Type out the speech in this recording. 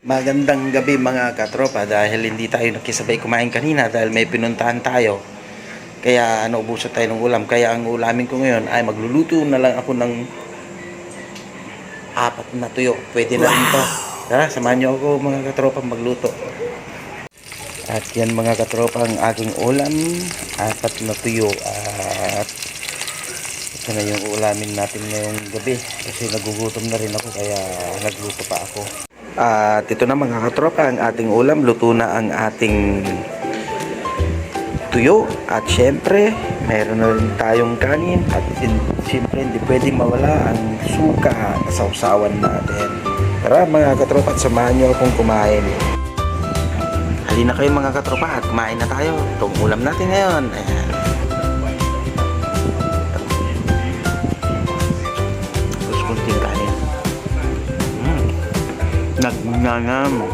Magandang gabi mga katropa, dahil hindi tayo nakisabay kumain kanina dahil may pinuntahan tayo. Kaya naubusan tayo ng ulam. Kaya ang ulamin ko ngayon ay magluluto na lang ako ng apat na tuyo. Pwede na rin to. Tara, samahan niyo ako mga katropa magluto. At yan mga katropa ang aking ulam, apat na tuyo. At ito na yung ulamin natin ngayong gabi. Kasi nagugutom na rin ako kaya nagluto pa ako. At ito na mga katropa ang ating ulam. Luto na ang ating tuyo. At syempre, meron na rin tayong kanin. At syempre, hindi pwedeng mawala ang suka na sausawan natin. Tara mga katropa, samahan nyo akong kumain. Halina kayo mga katropa at kumain na tayo. Itong ulam natin ngayon. Ayan. Tapos kunting kanin. Nagnanam.